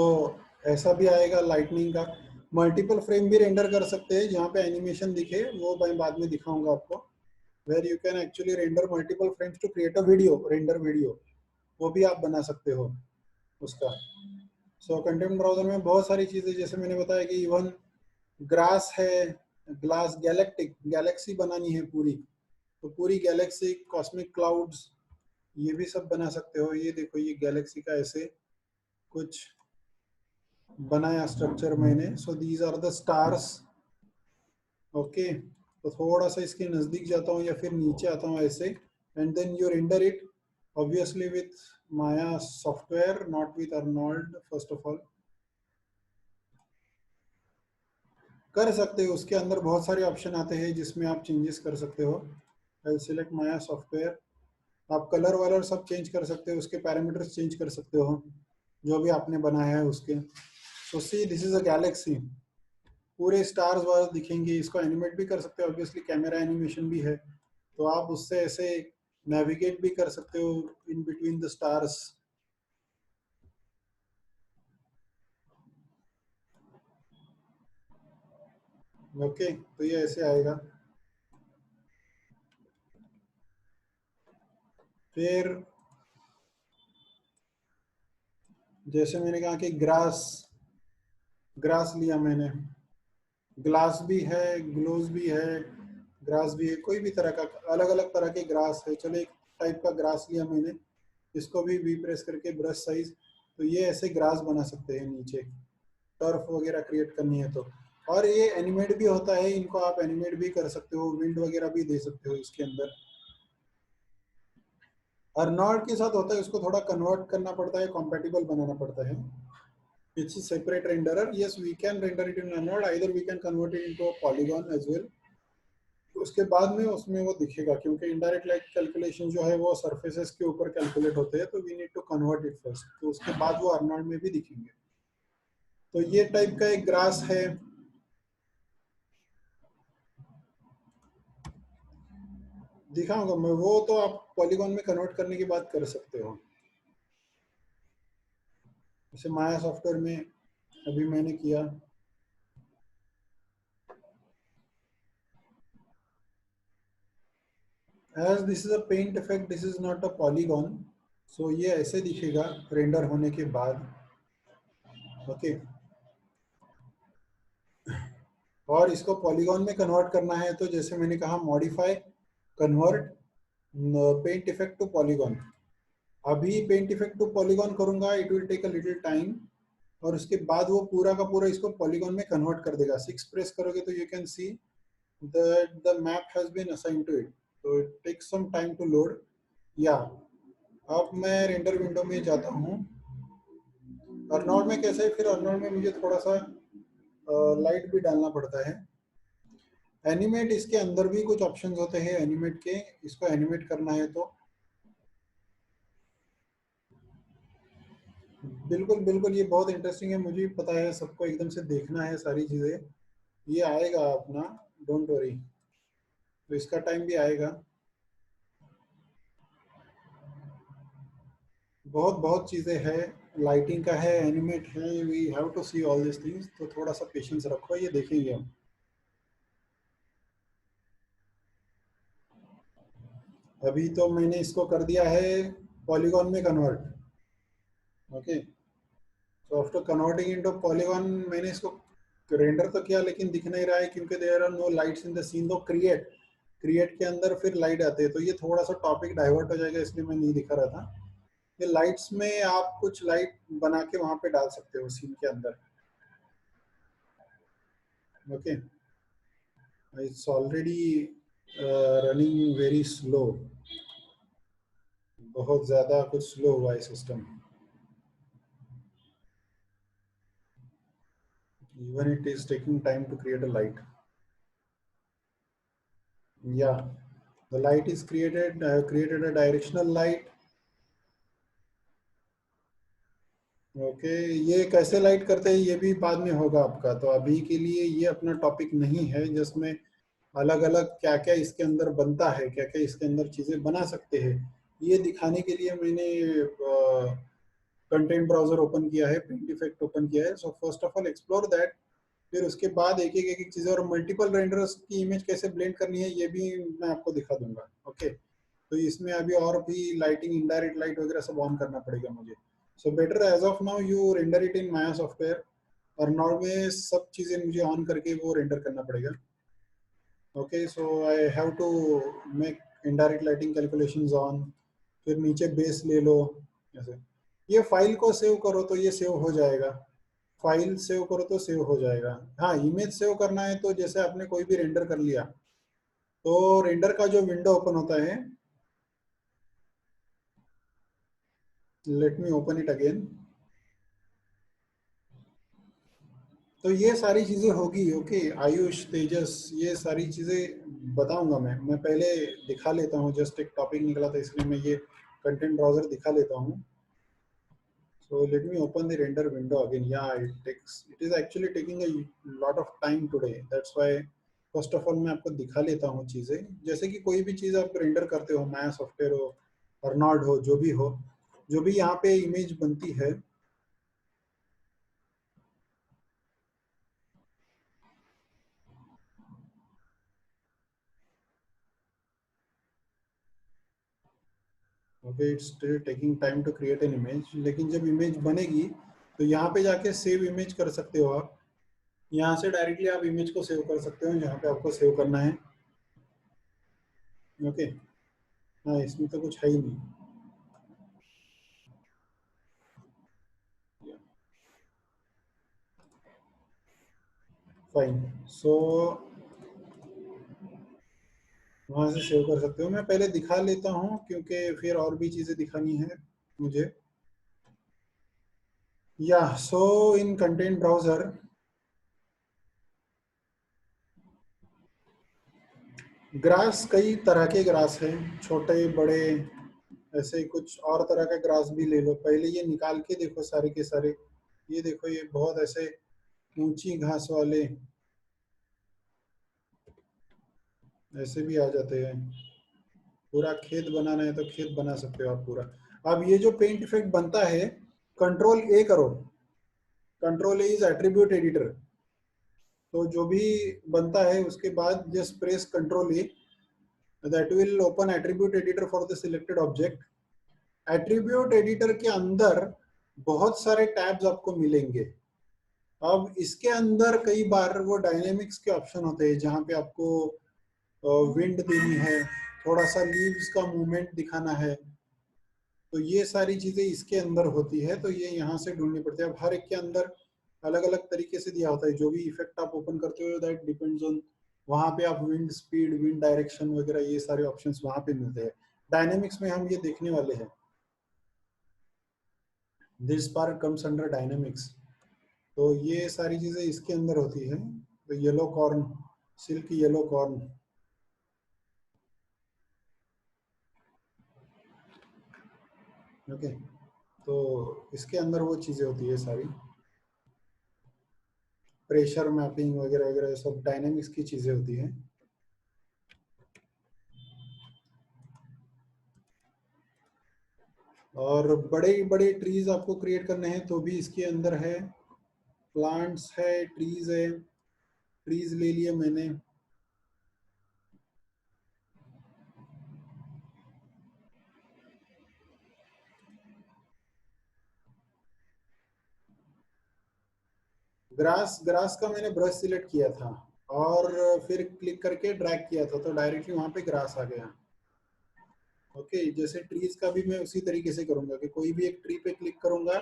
ऐसा भी आएगा लाइटनिंग का। मल्टीपल फ्रेम भी रेंडर कर सकते हैं, जहाँ पे एनिमेशन दिखे वो मैं बाद में दिखाऊंगा आपको। Where you can actually render multiple frames to create a video, render video, वो भी आप बना सकते हो उसका। सो कंटेंट ब्राउजर में बहुत सारी चीज़ें, जैसे मैंने बताया कि इवन ग्रास है, ग्लास, गैलेक्टिक, गैलेक्सी बनानी है पूरी, तो पूरी गैलेक्सी, कॉस्मिक क्लाउड्स, ये भी सब बना सकते हो। ये देखो, ये गैलेक्सी का ऐसे कुछ बनाया स्ट्रक्चर मैंने। So these are the stars. Okay, तो थोड़ा सा इसके नज़दीक जाता हूँ या फिर नीचे आता हूँ ऐसे, and then you render it obviously with Maya software, not with Arnold. First of all कर सकते हो, उसके अंदर बहुत सारे ऑप्शन आते हैं जिसमें आप चेंजेस कर सकते हो। आई सिलेक्ट माया सॉफ्टवेयर। आप कलर वलर सब चेंज कर सकते हो, उसके पैरामीटर्स चेंज कर सकते हो जो भी आपने बनाया है उसके। सो सी, दिस इज अ गैलेक्सी, पूरे स्टार्स वार्स दिखेंगे। इसको एनिमेट भी कर सकते हो, ऑब्वियसली कैमरा एनिमेशन भी है, तो आप उससे ऐसे नेविगेट भी कर सकते हो in between the stars. Okay, तो ये ऐसे आएगा। फिर जैसे मैंने कहा कि ग्रास, ग्रास लिया मैंने, ग्लास भी है, ग्लोव भी है, ग्रास भी है, कोई भी तरह का, अलग अलग तरह के ग्रास है। चलो एक टाइप का ग्रास लिया मैंने, इसको भी वी प्रेस करके ब्रश साइज, तो ये ऐसे ग्रास बना सकते हैं नीचे, टर्फ वगैरह क्रिएट करनी है तो। और ये एनिमेट भी होता है, इनको आप एनिमेट भी कर सकते हो, विंड वगैरह भी दे सकते हो इसके अंदर। अर्नॉल्ड के साथ होता है, उसको थोड़ा कन्वर्ट करना पड़ता है, कॉम्पेटिबल बनाना पड़ता है। It's a separate renderer. Yes, we can render it in Arnold. Either we can convert it into a polygon as well. उसके बाद में उसमें वो दिखेगा, क्योंकि इनडायरेक्ट लाइट कैलकुलेशन जो है वो सरफेसेस के ऊपर कैलकुलेट होते हैं, तो we need to convert it first, तो उसके बाद वो अर्नोल्ड में भी दिखेंगे। तो ये टाइप का एक ग्रास है। दिखाऊंगा मैं, वो तो आप पॉलीगॉन में कन्वर्ट करने की बात कर सकते हो। जैसे माया सॉफ्टवेयर में अभी मैंने किया। As this is a paint effect, this is not a polygon, so ये ऐसे दिखेगा रेंडर होने के बाद। ओके, और इसको पॉलीगॉन में कन्वर्ट करना है तो जैसे मैंने कहा, modify, convert paint effect to polygon. अभी पेंट इफेक्ट टू पॉलीगॉन करूंगा, it will take a little time, और उसके बाद वो पूरा का पूरा इसको पॉलीगॉन में कन्वर्ट कर देगा। 6 प्रेस करोगे तो you can see that the map has been assigned to it, तो it takes some time to load. या अब मैं रेंडर विंडो में जाता हूँ। अर्नोल्ड में कैसे है, फिर अर्नोल्ड में मुझे थोड़ा सा लाइट भी डालना पड़ता है। एनिमेट, इसके अंदर भी कुछ ऑप्शंस होते हैं एनिमेट के, इसको एनिमेट करना है तो बिल्कुल बिल्कुल, ये बहुत इंटरेस्टिंग है, मुझे भी पता है, सबको एकदम से देखना है सारी चीज़ें। ये आएगा अपना, डोंट वरी, तो इसका टाइम भी आएगा। बहुत बहुत चीज़ें हैं, लाइटिंग का है, एनिमेट है, we have to see all this things, तो थोड़ा सा पेशेंस रखो, ये देखेंगे हम। अभी तो मैंने इसको कर दिया है पॉलीगॉन में कन्वर्ट। ओके, तो आफ्टर कन्वर्टिंग इनटू पॉलीगॉन, मैंने इसको रेंडर तो किया लेकिन दिख नहीं रहा है, क्योंकि there are no lights in the scene. दो क्रिएट, क्रिएट के अंदर फिर लाइट आते हैं, तो ये थोड़ा सा टॉपिक डाइवर्ट हो जाएगा, इसलिए मैं नहीं दिखा रहा था। ये लाइट्स में आप कुछ लाइट बना के वहां पे डाल सकते हो सीन के अंदर। Okay, it's already running very slow, बहुत ज्यादा कुछ स्लो हुआ है system. Even it is taking time to create a light. Yeah, the light is created. I have created a directional light. Okay, ये कैसे लाइट करते हैं ये भी बाद में होगा आपका, तो अभी के लिए ये अपना टॉपिक नहीं है, जिसमें अलग अलग क्या क्या इसके अंदर बनता है, क्या क्या इसके अंदर चीजें बना सकते हैं, ये दिखाने के लिए मैंने कंटेंट ब्राउजर ओपन किया है, पेंट इफेक्ट ओपन किया है। So first of all explore that, फिर उसके बाद एक एक चीज़, और मल्टीपल रेंडर्स की इमेज कैसे ब्लेंड करनी है ये भी मैं आपको दिखा दूंगा। ओके, तो इसमें अभी और भी लाइटिंग, इनडायरेक्ट लाइट वगैरह सब ऑन करना पड़ेगा मुझे। So better as of now you render it in Maya software, और नाउ में सब चीज़ें मुझे ऑन करके वो रेंडर करना पड़ेगा। Okay, so I have to make indirect lighting calculations on, फिर नीचे बेस ले लो ऐसे। ये फाइल को सेव करो तो ये सेव हो जाएगा, फाइल सेव करो तो सेव हो जाएगा। हाँ, इमेज सेव करना है तो जैसे आपने कोई भी रेंडर कर लिया, तो रेंडर का जो विंडो ओपन होता है, let me open it again. तो ये सारी चीज़ें होगी। ओके आयुष, तेजस, ये सारी चीज़ें बताऊंगा मैं पहले दिखा लेता हूँ। जस्ट एक टॉपिक निकला था इसलिए मैं ये कंटेंट ब्राउजर दिखा लेता हूँ। So let me open the render window again. Yeah, it is actually taking a lot of time today. That's why first of all मैं आपको दिखा लेता हूँ चीज़ें। जैसे कि कोई भी चीज़ आप रेंडर करते हो, माया सॉफ्टवेयर हो, अर्नॉल्ड हो, जो भी यहाँ पे इमेज बनती है, okay it's still taking time to create an image. लेकिन जब इमेज बनेगी तो यहाँ पे जाके सेव इमेज कर सकते हो आप। यहाँ से डायरेक्टली आप इमेज को सेव कर सकते हो जहाँ पे आपको सेव करना है। ओके, हाँ इसमें तो कुछ है ही नहीं। फाइन, सो वहाँ से सेव कर सकते हो। मैं पहले दिखा लेता हूँ क्योंकि फिर और भी चीज़ें दिखानी है मुझे। या सो इन कंटेंट ब्राउजर, ग्रास कई तरह के ग्रास हैं, छोटे बड़े, ऐसे कुछ और तरह का ग्रास भी ले लो। पहले ये निकाल के देखो सारे के सारे। ये देखो, ये बहुत ऐसे ऊंची घास वाले ऐसे भी आ जाते हैं। पूरा खेत बनाना है तो खेत बना सकते हो आप पूरा। अब ये जो पेंट इफेक्ट बनता है, कंट्रोल ए करो। Control A is attribute editor. तो जो भी बनता है उसके बाद just press control A, that will open attribute editor for the selected object. Attribute editor के अंदर बहुत सारे टैब्स आपको मिलेंगे। अब इसके अंदर कई बार वो डायनेमिक्स के ऑप्शन होते हैं जहाँ पे आपको विंड देनी है, थोड़ा सा लीव्स का मूवमेंट दिखाना है, तो ये सारी चीजें इसके अंदर होती है। तो ये यहाँ से ढूंढनी पड़ती है। अब हर एक के अंदर अलग अलग तरीके से दिया होता है। जो भी इफेक्ट आप ओपन करते हो दैट डिपेंड्स ऑन, वहाँ पे आप विंड स्पीड, विंड डायरेक्शन वगैरह ये सारे ऑप्शंस वहाँ पे मिलते हैं। डायनेमिक्स में हम ये देखने वाले हैं। This part comes under dynamics. तो ये सारी चीजें इसके अंदर होती है। तो yellow corn, silk yellow corn, okay, तो इसके अंदर वो चीजें होती है सारी, प्रेशर मैपिंग वगैरह वगैरह सब डायनेमिक्स की चीजें होती हैं। और बड़े बड़े ट्रीज आपको क्रिएट करने हैं तो भी इसके अंदर है। प्लांट्स है, ट्रीज है, ट्रीज ले लिए मैंने। ग्रास, ग्रास का मैंने ब्रश सिलेक्ट किया था और फिर क्लिक करके ड्रैग किया था तो डायरेक्टली वहां पे ग्रास आ गया। ओके, जैसे ट्रीज का भी मैं उसी तरीके से करूंगा कि कोई भी एक ट्री पे क्लिक करूंगा,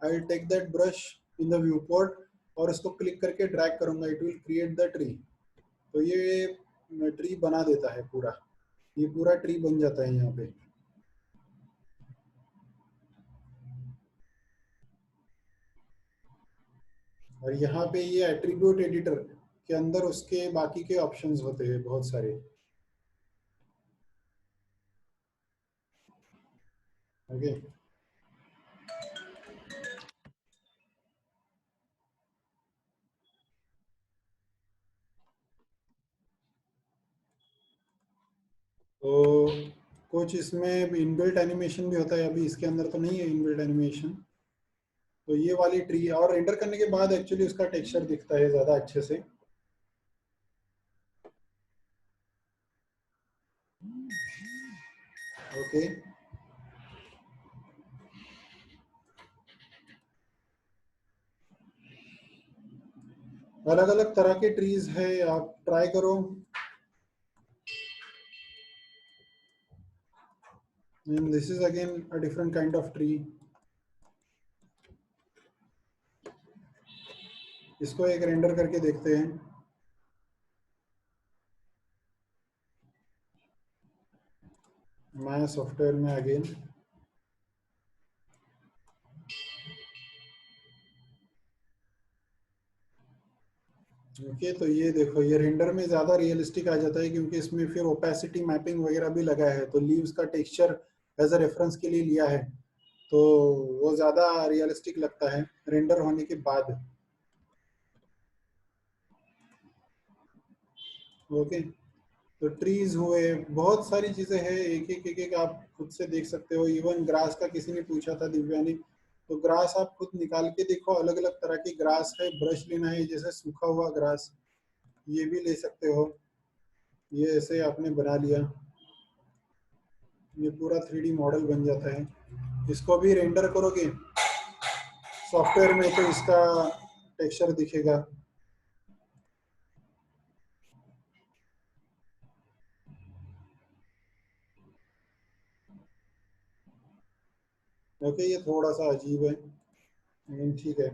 I will take that brush in the view port और उसको क्लिक करके ड्रैग करूंगा, it will create the tree. तो ये ट्री बना देता है पूरा, ये पूरा ट्री बन जाता है यहाँ पे। और यहाँ पे ये एट्रीब्यूट एडिटर के अंदर उसके बाकी के ऑप्शंस होते हैं बहुत सारे। ओके, तो कुछ इसमें इनबिल्ट एनिमेशन भी होता है, अभी इसके अंदर तो नहीं है इनबिल्ट एनिमेशन। तो ये वाली ट्री, और रेंडर करने के बाद एक्चुअली उसका टेक्सचर दिखता है ज़्यादा अच्छे से। ओके, अलग अलग तरह के ट्रीज है, आप ट्राई करो। And this is again a different kind of tree. इसको एक रेंडर करके देखते हैं। मैं सॉफ्टवेयर में अगेन, ओके, तो ये देखो, ये रेंडर में ज़्यादा रियलिस्टिक आ जाता है क्योंकि इसमें फिर ओपेसिटी मैपिंग वगैरह भी लगा है, तो लीव्स का टेक्सचर एज अ रेफरेंस के लिए लिया है, तो वो ज़्यादा रियलिस्टिक लगता है रेंडर होने के बाद। ओके, तो ट्रीज हुए, बहुत सारी चीज़ें हैं, एक एक आप खुद से देख सकते हो। इवन ग्रास का किसी ने पूछा था, दिव्या ने, तो ग्रास आप खुद निकाल के देखो, अलग अलग तरह की ग्रास है। ब्रश लेना है, जैसे सूखा हुआ ग्रास, ये भी ले सकते हो। ये ऐसे आपने बना लिया, ये पूरा 3D मॉडल बन जाता है। इसको भी रेंडर करोगे सॉफ्टवेयर में तो इसका टेक्सचर दिखेगा। ओके, ये थोड़ा सा अजीब है लेकिन ठीक है।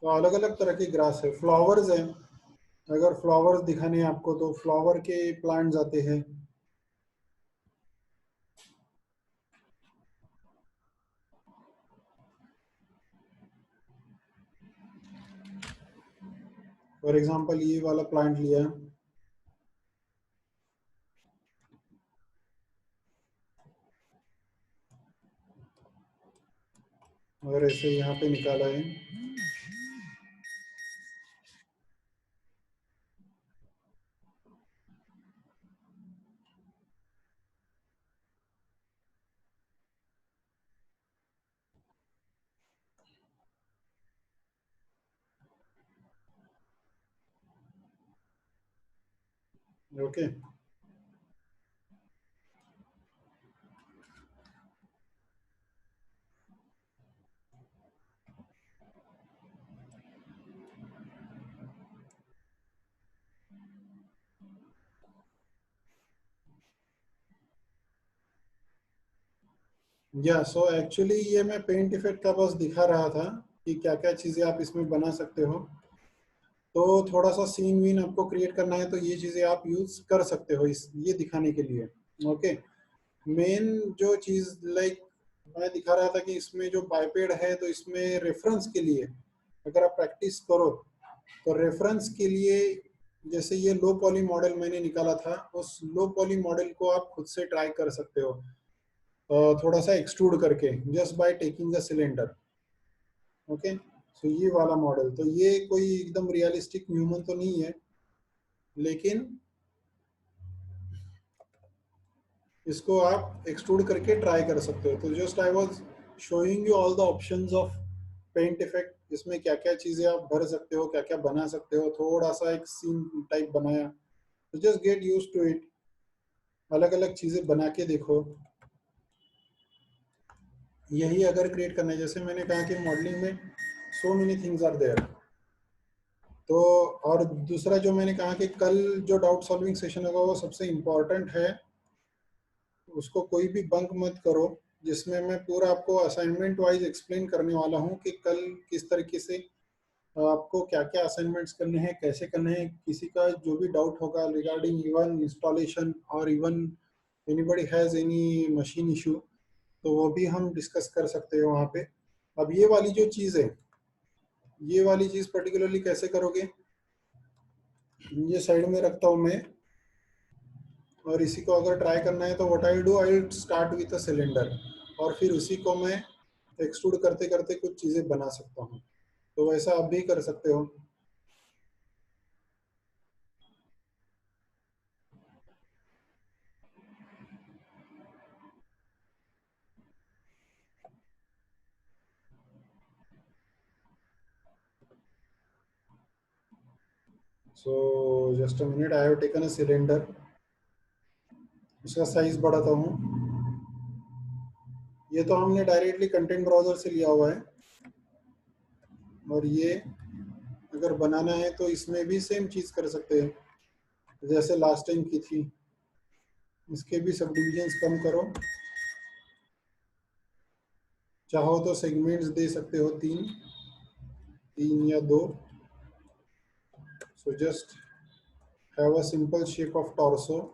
तो अलग अलग तरह की ग्रास है, फ्लावर्स हैं। अगर फ्लावर्स दिखाने हैं आपको तो फ्लावर के प्लांट्स आते हैं। फॉर एग्जांपल ये वाला प्लांट लिया और ऐसे यहाँ पे निकाला है। ओके, या सो एक्चुअली ये मैं पेंट इफेक्ट का बस दिखा रहा था कि क्या क्या चीज़ें आप इसमें बना सकते हो। तो थोड़ा सा सीन वीन आपको क्रिएट करना है तो ये चीज़ें आप यूज़ कर सकते हो इस ये दिखाने के लिए। ओके, मेन जो चीज़ लाइक मैं दिखा रहा था कि इसमें जो बाइपेड है तो इसमें रेफरेंस के लिए अगर आप प्रैक्टिस करो तो रेफरेंस के लिए, जैसे ये लो पॉली मॉडल मैंने निकाला था, उस लो पॉली मॉडल को आप खुद से ट्राई कर सकते हो, थोड़ा सा एक्सट्रूड करके just by taking the cylinder. Okay, so ये वाला मॉडल, तो ये कोई एकदम रियलिस्टिक ह्यूमन तो नहीं है, लेकिन इसको आप एक्सट्रूड करके ट्राई कर सकते हो। तो just I was showing you all the options of paint effect, इसमें क्या क्या चीज़ें आप भर सकते हो, क्या क्या बना सकते हो। थोड़ा सा एक सीन टाइप बनाया, तो just get used to it, अलग अलग चीज़ें बना के देखो। यही अगर क्रिएट करना है, जैसे मैंने कहा कि मॉडलिंग में so many things are there. तो और दूसरा जो मैंने कहा कि कल जो डाउट सॉल्विंग सेशन होगा वो सबसे इम्पोर्टेंट है, उसको कोई भी बंक मत करो, जिसमें मैं पूरा आपको असाइनमेंट वाइज एक्सप्लेन करने वाला हूँ कि कल किस तरीके से आपको क्या क्या असाइनमेंट्स करने हैं, कैसे करने हैं। किसी का जो भी डाउट होगा रिगार्डिंग इवन इंस्टॉलेशन और even anybody has any machine issue, तो वो भी हम डिस्कस कर सकते हैं वहाँ पे। अब ये वाली जो चीज़ है, ये वाली चीज़ पर्टिकुलरली कैसे करोगे, ये साइड में रखता हूँ मैं, और इसी को अगर ट्राई करना है तो what I do, I start with a cylinder और फिर उसी को मैं एक्सट्रूड करते करते कुछ चीज़ें बना सकता हूँ। तो वैसा आप भी कर सकते हो। So just a minute, I have taken a cylinder. इसका साइज बढ़ाता हूँ। ये तो हमने डायरेक्टली कंटेंट ब्राउजर से लिया हुआ है, और ये अगर बनाना है तो इसमें भी सेम चीज़ कर सकते हैं जैसे लास्ट टाइम की थी। इसके भी सब डिविजन्स कम करो। चाहो तो सेगमेंट्स दे सकते हो, तीन, तीन या दो। So just have a simple shape of torso.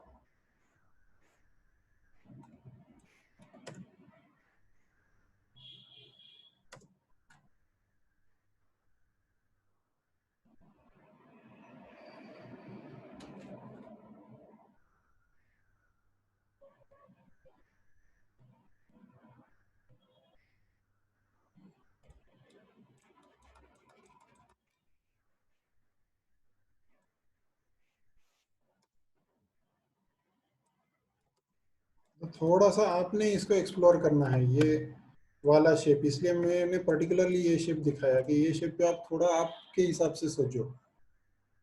तो थोड़ा सा आपने इसको एक्सप्लोर करना है, ये वाला शेप, इसलिए मैंने पर्टिकुलरली ये शेप दिखाया कि ये शेप पे आप थोड़ा आपके हिसाब से सोचो।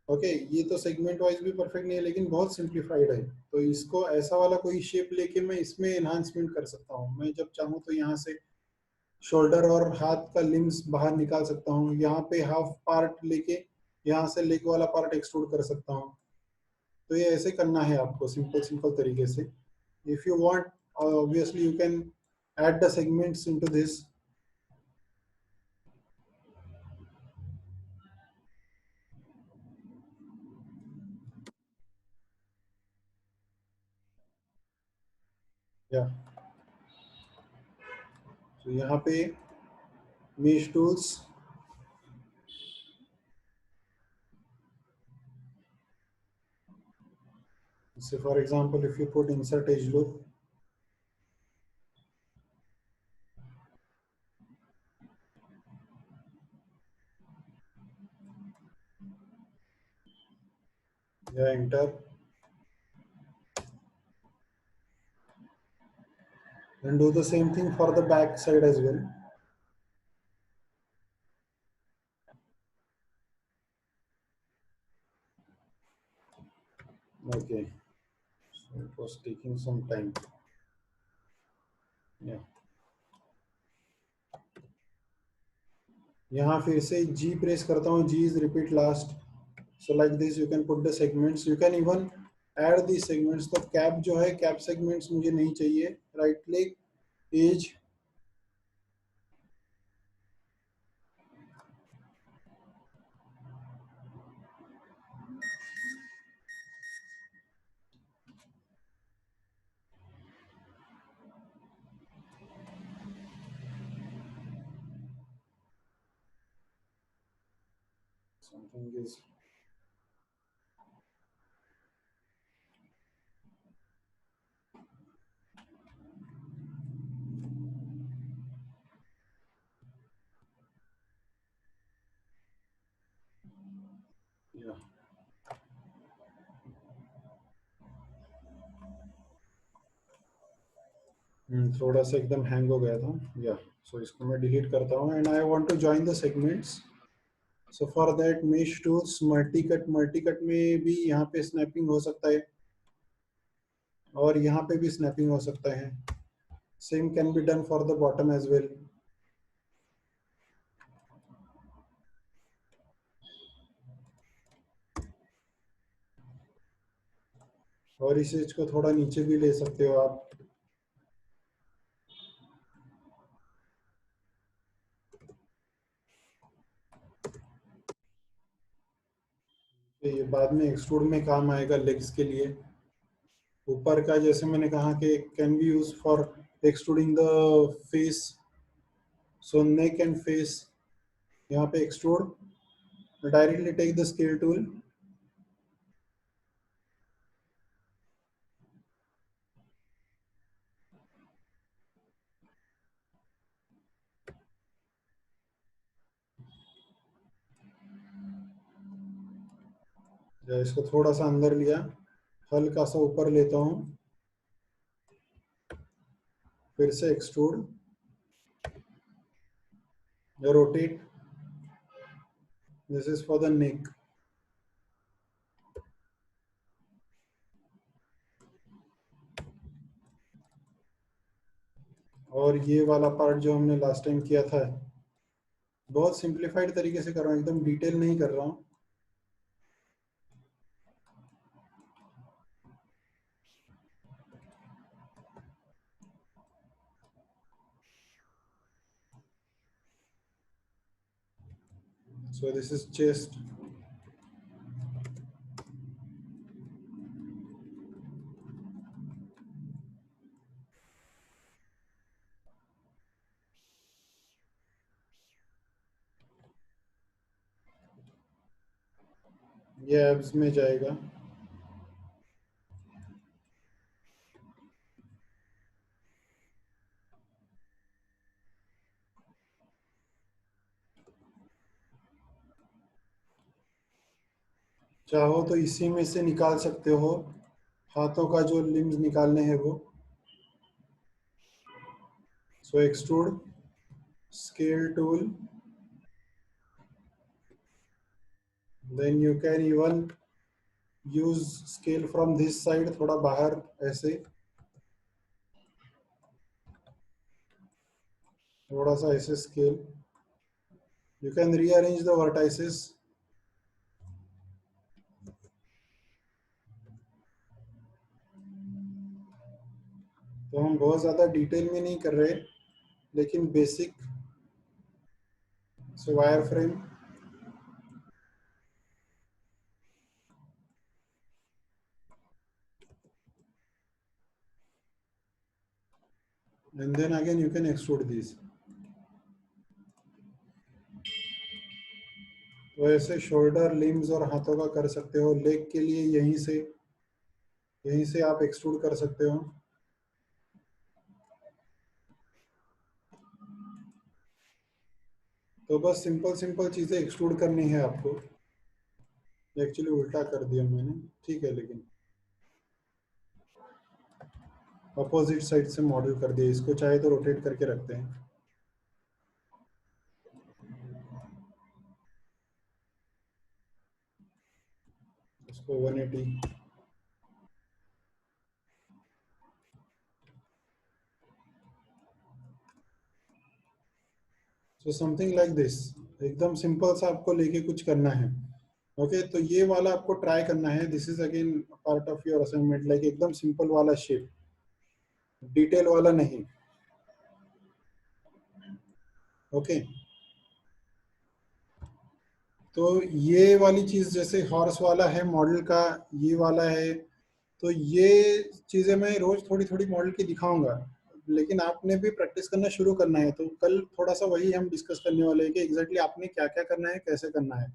ओके, ये तो सेगमेंट वाइज भी परफेक्ट नहीं है, लेकिन बहुत सिंप्लीफाइड है। तो इसको ऐसा वाला कोई शेप लेके मैं इसमें एनहांसमेंट कर सकता हूँ। मैं जब चाहूँ तो यहाँ से शोल्डर और हाथ का लिम्स बाहर निकाल सकता हूँ। यहाँ पे हाफ पार्ट लेके यहाँ से लेग वाला पार्ट एक्सट्रूड कर सकता हूँ। तो ये ऐसे करना है आपको, सिंपल सिंपल तरीके से। If you want, obviously you can add the segments into this. या तो यहाँ पे mesh tools, so for example if you put insert edge loop, या enter, and do the same thing for the back side as well. Okay, so it was taking some time. Yeah, यहाँ फिर से G press करता हूँ, G is repeat last. So like this you can put the segments, you can even add these segments. तो cap जो है, cap segments मुझे नहीं चाहिए। right click, edge, something is, yeah. थोड़ा सा एकदम हैंग हो गया था। या सो इसको मैं डिलीट करता हूँ, and I want to join the segments. So for that mesh tools, multi cut, multi cut में भी यहाँ पे स्नैपिंग हो सकता है, और यहाँ पे भी स्नैपिंग हो सकता है। Same can be done for the bottom edge as. Well इस एज को थोड़ा नीचे भी ले सकते हो आप। तो ये बाद में एक्सट्रूड में काम आएगा लेग्स के लिए। ऊपर का जैसे मैंने कहा कि can be use for extruding the face. So neck and face, यहाँ पे extrude, directly take the scale tool, इसको थोड़ा सा अंदर लिया, हल्का सा ऊपर लेता हूँ, फिर से extrude, rotate, this is for the neck. और ये वाला पार्ट जो हमने लास्ट टाइम किया था, बहुत सिंप्लीफाइड तरीके से कर रहा हूँ, एकदम डिटेल नहीं कर रहा हूँ। So this is chest. ये एब्स में जाएगा। चाहो तो इसी में से निकाल सकते हो, हाथों का जो लिम्स निकालने हैं वो। So extrude, scale tool, then you can even use scale from this side, थोड़ा बाहर ऐसे, थोड़ा सा ऐसे scale. You can rearrange the vertices. तो हम बहुत ज़्यादा डिटेल में नहीं कर रहे, लेकिन basic. So wire frame, and then again you can extrude this. तो ऐसे शोल्डर, लिम्स और हाथों का कर सकते हो। लेग के लिए यहीं से आप एक्सट्रूड कर सकते हो। तो बस सिंपल सिंपल चीज़ें एक्सट्रूड करनी है आपको। एक्चुअली उल्टा कर दिया मैंने, ठीक है, लेकिन अपोजिट साइड से मॉडल कर दिया। इसको चाहे तो रोटेट करके रखते हैं, इसको 180। सो समथिंग लाइक दिस, एकदम सिंपल सा आपको लेके कुछ करना है। ओके, तो ये वाला आपको ट्राई करना है। This is again part of your assignment, like एकदम सिंपल वाला शेप, डिटेल वाला नहीं। ओके, तो ये वाली चीज जैसे हॉर्स वाला है मॉडल का, ये वाला है, तो ये चीजें मैं रोज थोड़ी थोड़ी मॉडल की दिखाऊंगा, लेकिन आपने भी प्रैक्टिस करना शुरू करना है। तो कल थोड़ा सा वही हम डिस्कस करने वाले हैं कि एग्जैक्टली आपने क्या क्या करना है, कैसे करना है।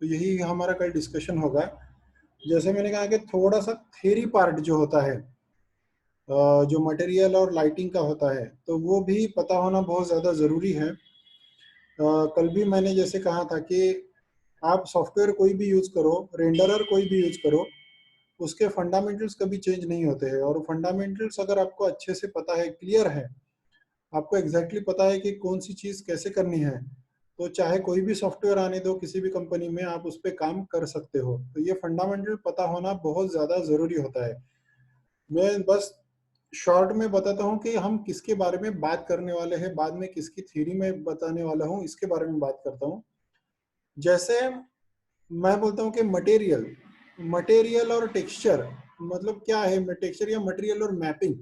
तो यही हमारा कल डिस्कशन होगा। जैसे मैंने कहा कि थोड़ा सा थ्योरी पार्ट जो होता है, जो मटेरियल और लाइटिंग का होता है, तो वो भी पता होना बहुत ज़्यादा ज़रूरी है। कल भी मैंने जैसे कहा था कि आप सॉफ्टवेयर कोई भी यूज़ करो, रेंडरर कोई भी यूज़ करो, उसके फंडामेंटल्स कभी चेंज नहीं होते हैं। और फंडामेंटल्स अगर आपको अच्छे से पता है, क्लियर है, आपको एग्जैक्टली पता है कि कौन सी चीज़ कैसे करनी है, तो चाहे कोई भी सॉफ्टवेयर आने दो किसी भी कंपनी में, आप उस पर काम कर सकते हो। तो ये फंडामेंटल पता होना बहुत ज़्यादा ज़रूरी होता है। मैं बस शॉर्ट में बताता हूँ कि हम किसके बारे में बात करने वाले हैं, बाद में किसकी थ्योरी में बताने वाला हूँ, इसके बारे में बात करता हूँ। जैसे मैं बोलता हूँ कि मटेरियल, मटेरियल और टेक्सचर, मतलब क्या है टेक्सचर या मटेरियल और मैपिंग,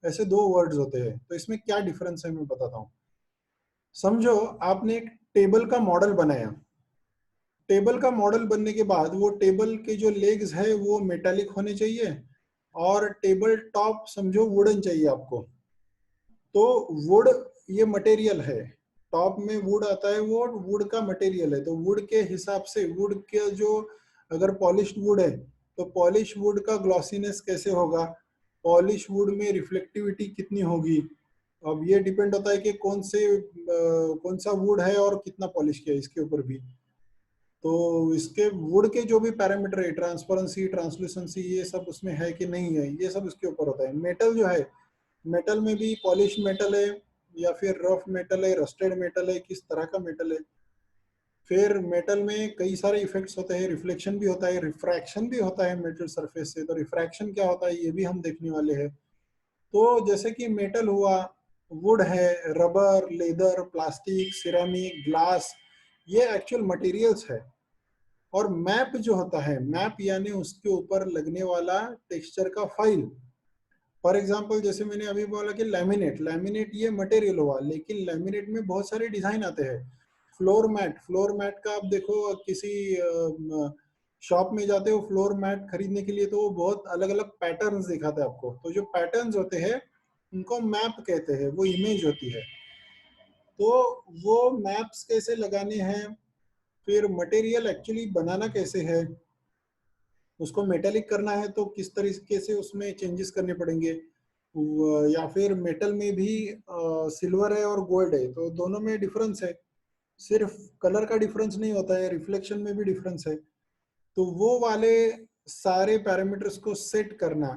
ऐसे दो वर्ड्स होते हैं। तो इसमें क्या डिफरेंस है मैं बताता हूँ। समझो आपने एक टेबल का मॉडल बनाया। टेबल का मॉडल बनने के बाद वो टेबल के जो लेग्स है वो मेटालिक होने चाहिए, और टेबल टॉप समझो वुडन चाहिए आपको। तो वुड ये मटेरियल है, टॉप में वुड आता है, वो वुड का मटेरियल है। तो वुड के हिसाब से, वुड के जो, अगर पॉलिश्ड वुड है तो पॉलिश वुड का ग्लॉसीनेस कैसे होगा, पॉलिश वुड में रिफ्लेक्टिविटी कितनी होगी। अब ये डिपेंड होता है कि कौन सा वुड है और कितना पॉलिश किया है, इसके ऊपर भी। तो इसके वुड के जो भी पैरामीटर है, ट्रांसपेरेंसी, ट्रांसलूसेंसी, ये सब उसमें है कि नहीं है, ये सब इसके ऊपर होता है। मेटल जो है, मेटल में भी पॉलिश मेटल है या फिर रफ मेटल है, रस्टेड मेटल है, किस तरह का मेटल है। फिर मेटल में कई सारे इफेक्ट्स होते हैं, रिफ्लेक्शन भी होता है, रिफ्रैक्शन भी होता है मेटल सरफेस से। तो रिफ्रैक्शन क्या होता है ये भी हम देखने वाले हैं। तो जैसे कि मेटल हुआ, वुड है, rubber, leather, plastic, ceramic, glass, ये एक्चुअल मटेरियल्स है। और मैप जो होता है, मैप यानी उसके ऊपर लगने वाला टेक्सचर का फाइल। फॉर एग्जाम्पल जैसे मैंने अभी बोला कि लैमिनेट, लैमिनेट ये मटेरियल हुआ, लेकिन लैमिनेट में बहुत सारे डिजाइन आते हैं। फ्लोर मैट, फ्लोर मैट का आप देखो किसी शॉप में जाते हो फ्लोर मैट खरीदने के लिए, तो वो बहुत अलग अलग पैटर्न्स दिखाते हैं आपको। तो जो पैटर्न्स होते हैं उनको मैप कहते हैं, वो इमेज होती है। तो वो मैप्स कैसे लगाने हैं, फिर मटेरियल एक्चुअली बनाना कैसे है, उसको मेटेलिक करना है तो किस तरीके से उसमें चेंजेस करने पड़ेंगे। या फिर मेटल में भी सिल्वर है और गोल्ड है, तो दोनों में डिफरेंस है। सिर्फ कलर का डिफरेंस नहीं होता है, रिफ्लेक्शन में भी डिफरेंस है। तो वो वाले सारे पैरामीटर्स को सेट करना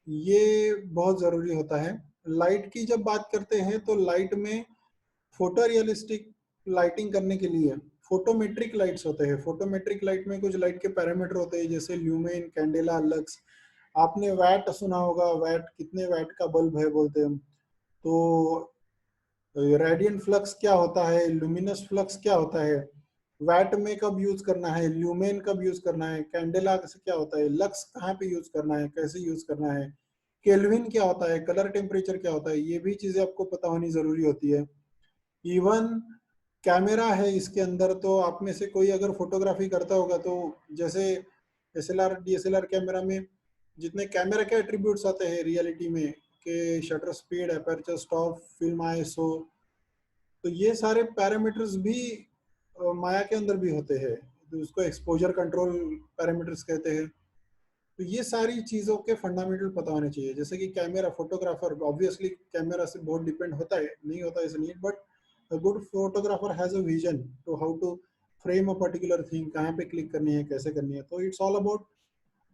ये बहुत ज़रूरी होता है। लाइट की जब बात करते हैं तो लाइट में फोटो रियलिस्टिक लाइटिंग करने के लिए फोटोमेट्रिक लाइट्स होते हैं। फोटोमेट्रिक लाइट में कुछ लाइट के पैरामीटर होते हैं, जैसे ल्यूमेन, कैंडेला, लक्स। आपने वैट सुना होगा, वैट कितने वैट का बल्ब है बोलते हैं हम। तो रेडियंट फ्लक्स क्या होता है, लुमिनस फ्लक्स क्या होता है, वैट में कब यूज करना है, ल्यूमेन कब यूज करना है, कैंडेला से क्या होता है, लक्स कहाँ पे यूज करना है, कैसे यूज करना है, केल्विन क्या होता है, कलर टेम्परेचर क्या होता है, ये भी चीजें आपको पता होनी जरूरी होती है। इवन कैमरा है इसके अंदर, तो आप में से कोई अगर फोटोग्राफी करता होगा तो जैसे एसएलआर डीएसएलआर कैमरा में जितने कैमरा के एट्रीब्यूट्स आते हैं रियलिटी में, कि shutter speed, aperture, stop, film ISO, तो ये सारे पैरामीटर्स भी माया के अंदर भी होते हैं। तो उसको एक्सपोजर कंट्रोल पैरामीटर्स कहते हैं। तो ये सारी चीज़ों के फंडामेंटल पता होने चाहिए। जैसे कि कैमरा, फोटोग्राफर ऑब्वियसली कैमरा से बहुत डिपेंड होता है, नहीं होता is need, but a good photographer has a vision to how to frame a particular thing, कहाँ पे क्लिक करनी है, कैसे करनी है। तो इट्स ऑल अबाउट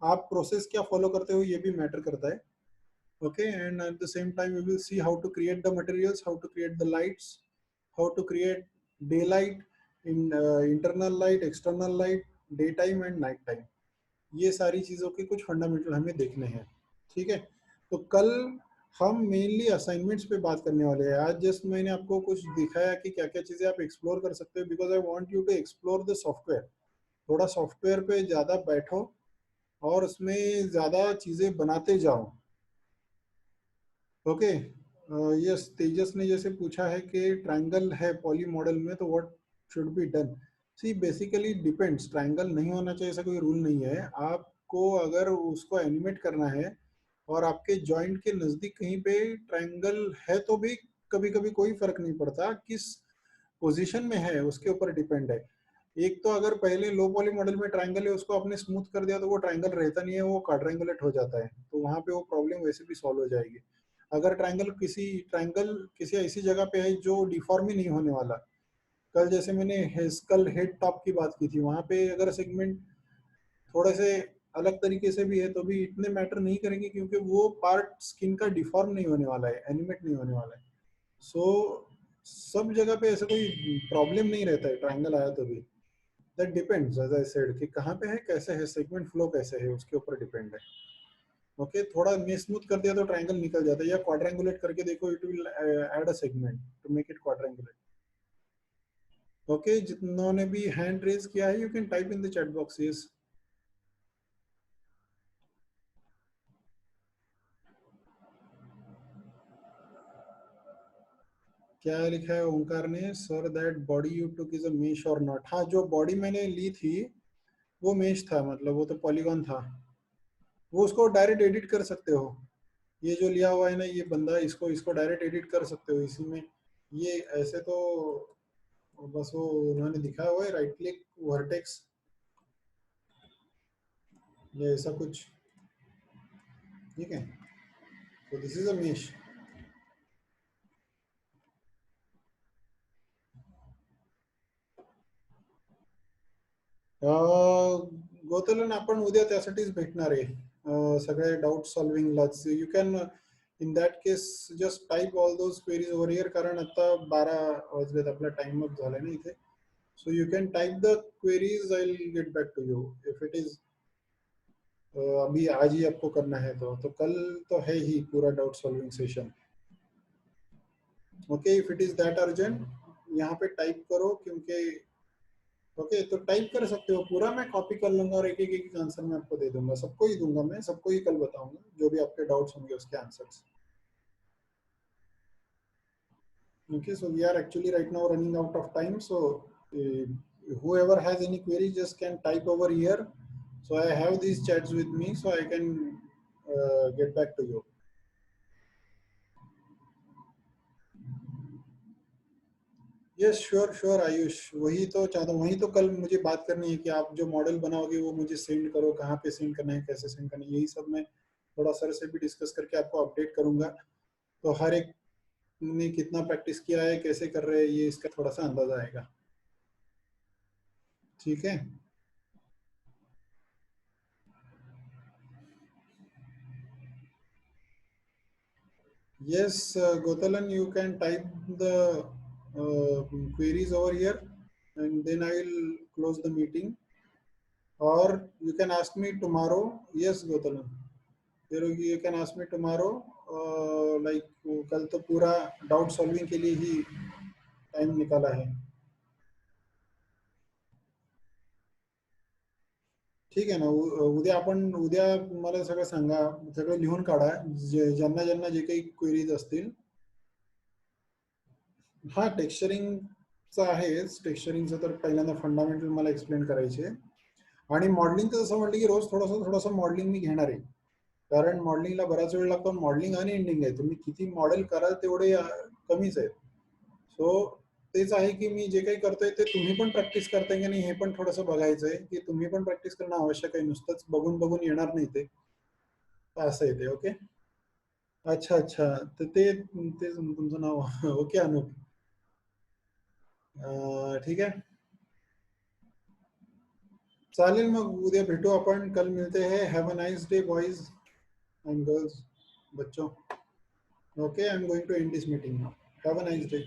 आप प्रोसेस क्या फॉलो करते हो, ये भी मैटर करता है। Okay, and at the same time we will see how to create the materials, how to create the lights, how to create daylight in internal light, external light, day time and night time. ये सारी चीज़ों के कुछ fundamental हमें देखने हैं। ठीक है, तो कल हम मेनली असाइनमेंट्स पे बात करने वाले हैं। आज जस्ट मैंने आपको कुछ दिखाया कि क्या क्या चीज़ें आप एक्सप्लोर कर सकते हो, because I want you to explore the software. थोड़ा सॉफ्टवेयर पे ज़्यादा बैठो और उसमें ज़्यादा चीज़ें बनाते जाओ। ओके, यस, तेजस ने जैसे पूछा है कि ट्रायंगल है पॉली मॉडल में तो what should be done. See basically depends, triangle नहीं होना चाहिए ऐसा कोई रूल नहीं है। आपको अगर उसको एनिमेट करना है और आपके जॉइंट के नज़दीक कहीं पे ट्रायंगल है तो भी कभी कभी कोई फर्क नहीं पड़ता, किस पोजीशन में है उसके ऊपर डिपेंड है। एक तो अगर पहले लो पॉली मॉडल में ट्रायंगल है उसको आपने स्मूथ कर दिया तो वो ट्रायंगल रहता नहीं है, वो क्वाड्रेंगुलेट हो जाता है, तो वहां पे वो प्रॉब्लम वैसे भी सॉल्व हो जाएगी। अगर ट्रायंगल किसी ऐसी जगह पे है जो डिफॉर्म ही नहीं होने वाला, कल जैसे मैंने हेस्कल हेड टॉप की बात की थी, वहां पे अगर सेगमेंट थोड़े से अलग तरीके से भी है तो भी इतने मैटर नहीं करेंगे, क्योंकि वो पार्ट स्किन का डिफॉर्म नहीं होने वाला है, एनिमेट नहीं होने वाला है। सो सब जगह पे ऐसा कोई प्रॉब्लम नहीं रहता है ट्रायंगल आया तो भी। That depends as I said कि कहाँ पे है, कैसे है, सेगमेंट फ्लो कैसे है, उसके ऊपर डिपेंड है। ओके, थोड़ा ने स्मूथ कर दिया तो ट्रायंगल निकल जाता है, या क्वाड्रेंगुलेट करके देखो, it will add a segment to make it quadrangulate. Okay, जिन्होंने भी हैंड रेज किया है you can type in the chat box yes. क्या लिखा है ओंकार ने, sir that body you took is a mesh or not. हाँ, जो बॉडी मैंने ली थी वो मेश था, मतलब वो तो पॉलीगॉन था। वो उसको डायरेक्ट एडिट कर सकते हो। ये जो लिया हुआ है ना ये बंदा, इसको इसको डायरेक्ट एडिट कर सकते हो इसी में। ये ऐसे तो बस वो उन्होंने दिखाया हुआ है, राइट क्लिक वर्टेक्स, ये ऐसा कुछ। ठीक है, तो दिस इज अ मेश। गोतलन आपण उद्या त्यासाठीच भेटणार आहे, सगळे डाऊट सॉल्विंगलाच. You can in that case just type all those queries over here, कारण आता 12 वाजलेत, आपला टाइम अप झालाय ना इथे. So you can type the queries, I will get back to you if it is अभी आज ही आपको करना है तो कल तो है ही पूरा doubt solving session. Okay, if it is that urgent यहाँ पे टाइप करो, क्योंकि ओके तो टाइप कर सकते हो पूरा, मैं कॉपी कर लूंगा और एक एक एक आंसर मैं आपको दे दूंगा, सबको ही दूंगा, मैं सबको ही कल बताऊंगा जो भी आपके डाउट्स होंगे उसके answers. Okay, so we are actually right now running out of time. So whoever has any query just can type over here. So I have these chats with me, so I can get back to you. Yes sure sure Ayush, वही तो चाहता हूँ, वही तो कल मुझे बात करनी है कि आप जो मॉडल बनाओगे वो मुझे सेंड करो, कहाँ पे सेंड करना है, कैसे सेंड करना है, यही सब मैं थोड़ा सर से भी डिस्कस करके आपको अपडेट करूंगा. तो हर एक ने कितना प्रैक्टिस किया है, कैसे कर रहे हैं, ये इसका थोड़ा सा अंदाजा आएगा. ठीक है. Yes, Gotalan, you can type the queries over here, and then I will close the meeting. Or you can ask me tomorrow. Yes, Gotalan. You can ask me tomorrow. Like कल तो पूरा डाउट सॉल्विंग के लिए ही time निकाला है. ठीक आहे ना. उद्या आपण उद्या मला सगळं सांगा, सगळं लिहून काढा, ज्यांना ज्यांना जे काही क्वेरीज असतील. हा टेक्स्चरिंगचं आहेच, टेक्स्चरिंगचं तर पहिल्यांदा फंडामेंटल मला एक्सप्लेन करायचे. आणि मॉडेलिंगचं जसं म्हटलं की रोज थोडंसं थोडंसं मॉडेलिंग मी घेणार आहे, कारण मॉडेलिंगला बराच वेळ लागतो. मॉडेलिंग आणि एंडिंग आहे, तुम्ही किती मॉडेल कराल तेवढे कमीच आहेत. सो तेच आहे की मी जे काही करतोय ते तुम्ही पण प्रॅक्टिस करताय की नाही हे पण थोडंसं बघायचंय, की तुम्ही पण प्रॅक्टिस करणं आवश्यक आहे, नुसतंच बघून बघून येणार नाही ते, असं आहे ते. ओके. अच्छा अच्छा, तर ते ते तुमचं नाव ओके अनुप. ठीक आहे, चालेल, मग उद्या भेटू आपण, कल मिलते हैं. Have a nice day boys and girls, बच्चों. Okay, I am going to end this meeting now. Have a nice day.